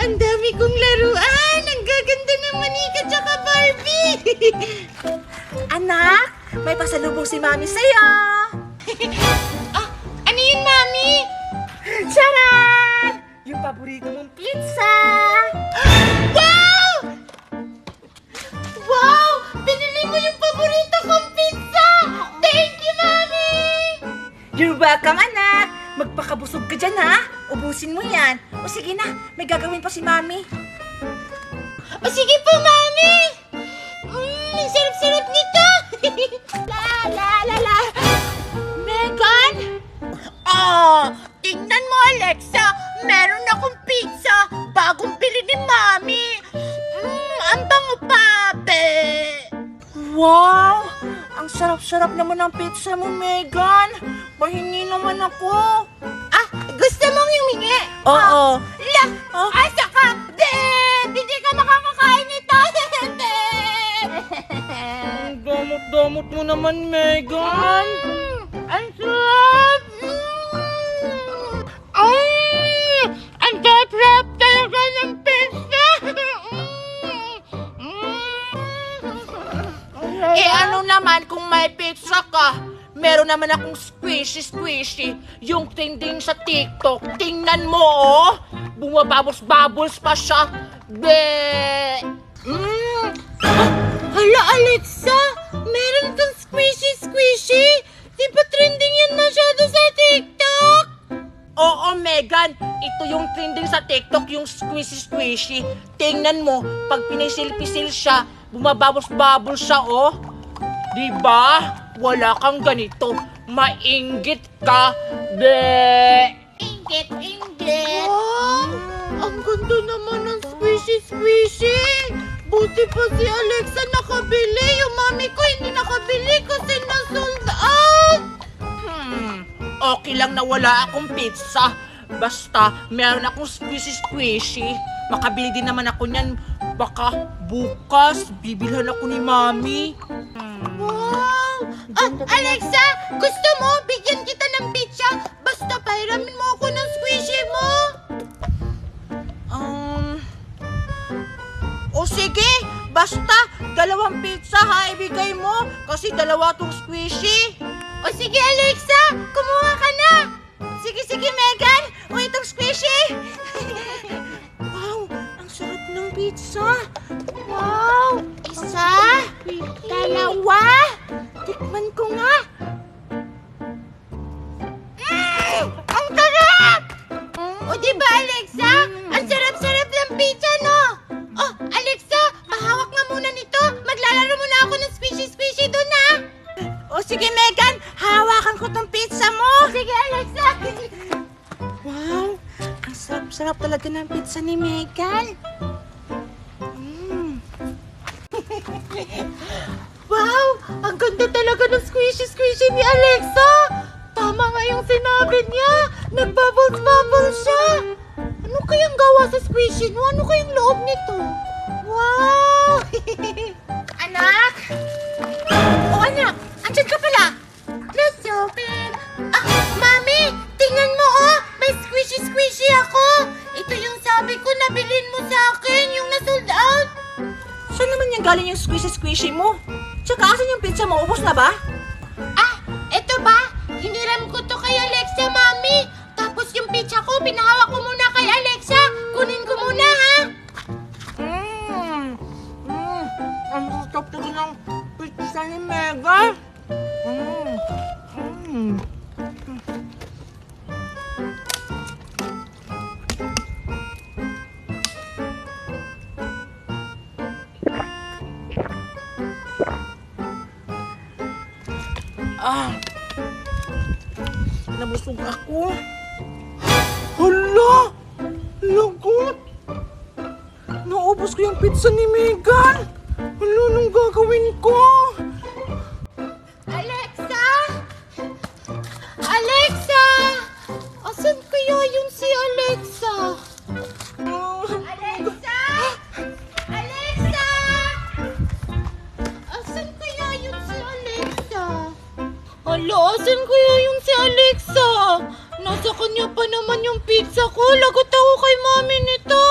Ang dami kong laruan! Ang gaganda ng manika tsaka Barbie! Anak, may pasalubong si Mami sa'yo. Ano yun, Mami? Charan! Yung paborito mong pizza. Wow! Wow! Binili mo yung paborito kong pizza! Thank you, Mami! You're welcome, anak. Magpakabusog ka dyan, ha? Ubusin mo yan. O sige na, may gagawin pa si Mami. O sige po, Mami! Ang sarap-sarap nito! La! Megan? Tingnan mo, Alexa! Meron akong pizza! Bagong bili ni Mami! Ang bango pa, be! Wow! Ang sarap-sarap naman ng pizza mo, Megan. Pahingi naman ako. Gusto mong humingi? Oo. Asa ka? Hindi ka makakakain nito! Ang damot-damot mo naman, Megan. Ang sarap! Ang sarap talaga ng pizza! Ano naman kung may pizza ka? Meron naman akong squishy. Yung trending sa TikTok. Tingnan mo, oh. Bumababos-babos pa siya. Hala, Alexa! Meron kang squishy! Di ba trending yan masyado sa TikTok? Oo, Megan. Ito yung trending sa TikTok, yung squishy. Tingnan mo, pag pinisil-pisil siya, bumababos-babos siya, oh. Diba? Wala kang ganito. Mainggit ka. Inggit! Wow! Ang ganda naman ng squishy! Buti pa si Alexa nakabili. Yung mami ko hindi nakabili kasi na-sold out! Okay lang na wala akong pizza. Basta, meron akong squishy. Makabili din naman ako niyan. Baka bukas, bibilhan ako ni Mami. Wow! Alexa! Gusto mo? Bigyan kita ng pizza? Basta pairamin mo ako ng squishy mo! O sige, basta, 2 pizza ha, ibigay mo. Kasi 2 tong squishy. O sige, Alexa! Kumuha ka na! Sige, Megan! O itong squishy! Wow, ang sarap ng pizza. Wow! 1, 2, tikman ko nga! Ang sarap! O diba, Alexa? Ang sarap-sarap ng pizza, no? Oh, Alexa, mahawak nga muna nito. Maglalaro muna ako ng squishy doon, ha? O sige, Megan, hawakan ko tong pizza mo. Sige, Alexa! Wow, ang sarap-sarap talaga ng pizza ni Megan. Wow! Ang ganda talaga ng squishy ni Alexa! Tama nga yung sinabi niya! Nagbubbles siya! Ano kayang gawa sa squishy mo? Ano kayang loob nito? Wow! Anak! Anak! Andyan ka pala! Let's open! Mami! Tingnan mo, oh! May squishy ako! Ito yung sabi ko na bilhin mo sa akin, yung na-sold out! Saan naman yung galing yung squishy mo? Tsaka asan yung pizza mo? Ubos na ba? Eto ba? Hiniram ko to kay Alexa, Mami. Tapos yung pizza ko, pinahawak ko muna kay Alexa. Kunin ko muna, ha? Ang sarap talaga ng pizza ni Megan. Nabusog ako. Hala! Lagot! Naubos ko yung pizza ni Megan. Hala, anong gagawin ko? Alexa! Alexa! Asan kaya yun si Alexa? Alexa! Alexa! Asan kaya yun si Alexa? Hala, asan kaya yun si Alexa? Nasa kanya pa naman yung pizza ko. Lagot ako kay mami nito.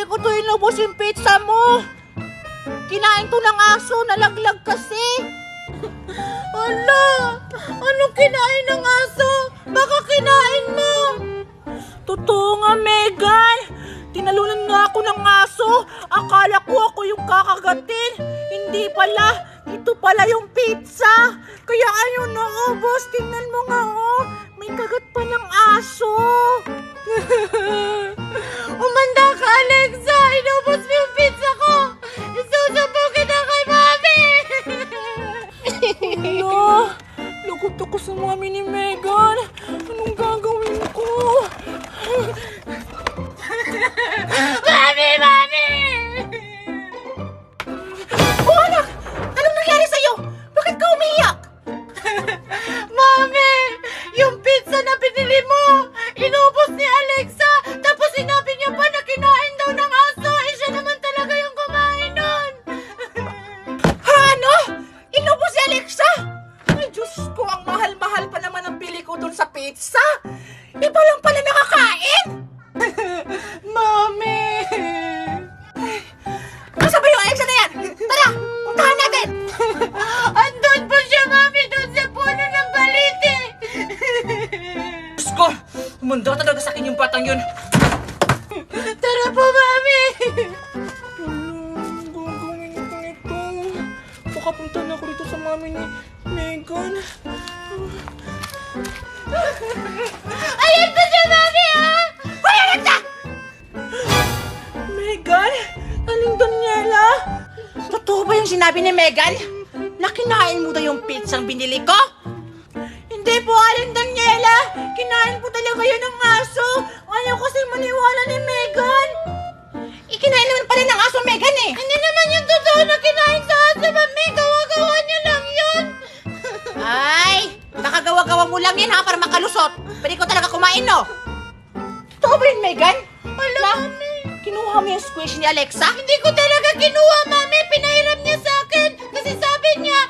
Hindi ko to inubos yung pizza mo. Kinain to ng aso, nalaglag kasi. Ala! Anong kinain ng aso? Baka kinain mo! Totoo nga, Megan. Tinalunan nga ako ng aso. Akala ko ako yung kakagatin. Hindi pala. Ito pala yung pizza. Kaya ayun naubos. Tingnan mo nga, oh. May kagat pa ng aso. Umanda ka, Alexa! Inubos mo yung pizza ko! Isusubukin na kay Mami! Ano? Lagot ako sa mami ni Megan. Anong gagawin ko? Mami! Mami! Oh, anak! Anong nangyari sa'yo? Bakit ka umiyak? Mami! Yung pizza na binili mo! Inubos ni Alexa! Tapos sinabi niya pa na kinain daw ng aso! Eh, siya naman talaga yung kumain nun! Ano? Inubos si Alexa? Ay, Diyos ko, ang mahal-mahal pa naman ang bili ko dun sa pizza. Iba lang pala nakakain. Mami! Nasa ba yung Alexa na yan? Tara, puntahan natin. Andun po siya, Mami! Doon sa puno ng baliti! Diyos ko, umanda talaga sa akin yung batang yun. Tara po, Mami! Anong gagawin ko nito? Pakapunta na ako dito sa mami ni Megan. Ayan po siya, Mami, ha? Hoy, Alexa! Megan? Aling Daniela? Totoo ba yung sinabi ni Megan? Na kinain mo daw yung pizzang binili ko? Hindi po, Aling Daniela. Kinain po talaga yun ng aso. Ayaw kasi maniwala ni Megan. Ikinain naman pala ng aso, Megan eh. Hindi naman yung totoo na kinain sa aso, Mami. Gawa-gawa niya lang yun. Ay, baka gawa-gawa mo lang yan ha para makalusot. Pwede ko talaga kumain, no? Totoo ba yun, Megan? Wala, Mami. Kinuha mo yung squish ni Alexa? Hindi ko talaga kinuha, Mami. Pinahiram niya sa akin. Kasi sabi niya,